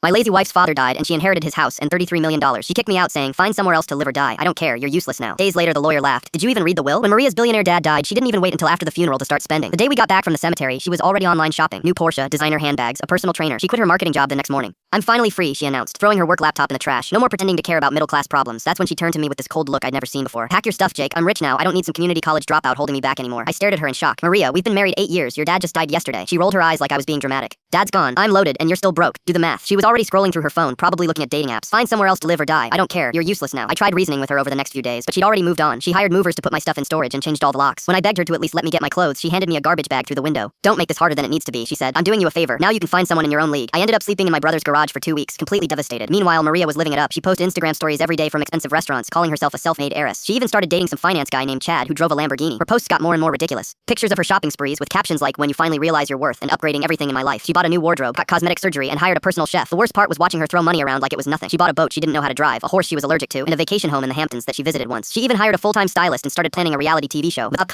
My lazy wife's father died and she inherited his house and $33 million. She kicked me out saying, find somewhere else to live or die. I don't care, you're useless now. Days later, the lawyer laughed. Did you even read the will? When Maria's billionaire dad died, she didn't even wait until after the funeral to start spending. The day we got back from the cemetery, she was already online shopping. New Porsche, designer handbags, a personal trainer. She quit her marketing job the next morning. I'm finally free, she announced, throwing her work laptop in the trash. No more pretending to care about middle-class problems. That's when she turned to me with this cold look I'd never seen before. Pack your stuff, Jake. I'm rich now. I don't need some community college dropout holding me back anymore. I stared at her in shock. Maria, we've been married 8 years. Your dad just died yesterday. She rolled her eyes like I was being dramatic. Dad's gone. I'm loaded, and you're still broke. Do the math. She was already scrolling through her phone, probably looking at dating apps. Find somewhere else to live or die. I don't care. You're useless now. I tried reasoning with her over the next few days, but she'd already moved on. She hired movers to put my stuff in storage and changed all the locks. When I begged her to at least let me get my clothes, she handed me a garbage bag through the window. Don't make this harder than it needs to be, she said. I'm doing you a favor. Now you can find someone in your own league. I ended up sleeping in my brother's garage for 2 weeks, completely devastated. Meanwhile, Maria was living it up. She posted Instagram stories every day from expensive restaurants, calling herself a self-made heiress. She even started dating some finance guy named Chad who drove a Lamborghini. Her posts got more and more ridiculous. Pictures of her shopping sprees with captions like, when you finally realize your worth, and upgrading everything in my life. She bought a new wardrobe, got cosmetic surgery, and hired a personal chef. The worst part was watching her throw money around like it was nothing. She bought a boat she didn't know how to drive, a horse she was allergic to, and a vacation home in the Hamptons that she visited once. She even hired a full-time stylist and started planning a reality TV show. Without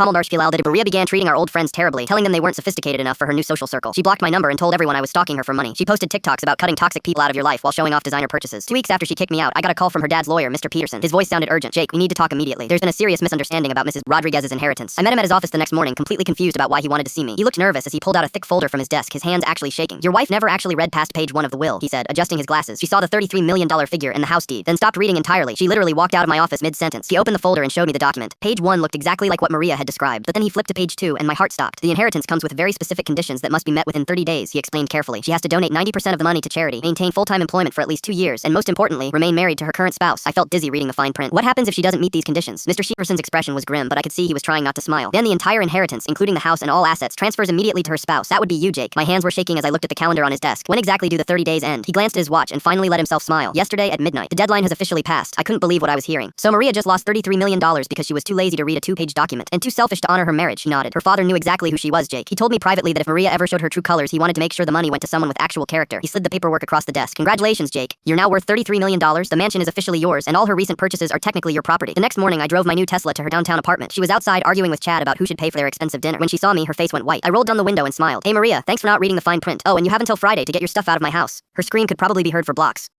Maria began treating our old friends terribly, telling them they weren't sophisticated enough for her new social circle. She blocked my number and told everyone I was stalking her for money. She posted TikToks about cutting toxic people out of your life while showing off designer purchases. 2 weeks after she kicked me out, I got a call from her dad's lawyer, Mr. Peterson. His voice sounded urgent. Jake, we need to talk immediately. There's been a serious misunderstanding about Mrs. Rodriguez's inheritance. I met him at his office the next morning, completely confused about why he wanted to see me. He looked nervous as he pulled out a thick folder from his desk, his hands actually shaking. Your wife never actually read past page 1 of the will, he said, adjusting his glasses. She saw the $33 million figure in the house deed, then stopped reading entirely. She literally walked out of my office mid-sentence. He opened the folder and showed me the document. Page 1 looked exactly like what Maria had described, but then he flipped to page 2 and my heart stopped. The inheritance comes with very specific conditions that must be met within 30 days, he explained carefully. She has to donate 90% of the money to charity, maintain full-time employment for at least 2 years, and most importantly, remain married to her current spouse. I felt dizzy reading the fine print. What happens if she doesn't meet these conditions? Mr. Sheperson's expression was grim, but I could see he was trying not to smile. Then the entire inheritance, including the house and all assets, transfers immediately to her spouse. That would be you, Jake. My hands were shaking as I looked at the calendar on his desk. When exactly do the 30 days end? He glanced at his watch and finally let himself smile. Yesterday at midnight. The deadline has officially passed. I couldn't believe what I was hearing. So Maria just lost $33 million because she was too lazy to read a 2-page document and too selfish to honor her marriage. She nodded. Her father knew exactly who she was, Jake. He told me privately that if Maria ever showed her true colors, he wanted to make sure the money went to someone with actual character. He slid the paperwork across the desk. Congratulations, Jake. You're now worth $33 million. The mansion is officially yours, and all her recent purchases are technically your property. The next morning, I drove my new Tesla to her downtown apartment. She was outside arguing with Chad about who should pay for their expensive dinner. When she saw me, her face went white. I rolled down the window and smiled. Hey Maria, thanks for not reading the fine print. Oh, and you have until Friday to get your stuff out of my house. Her scream could probably be heard for blocks.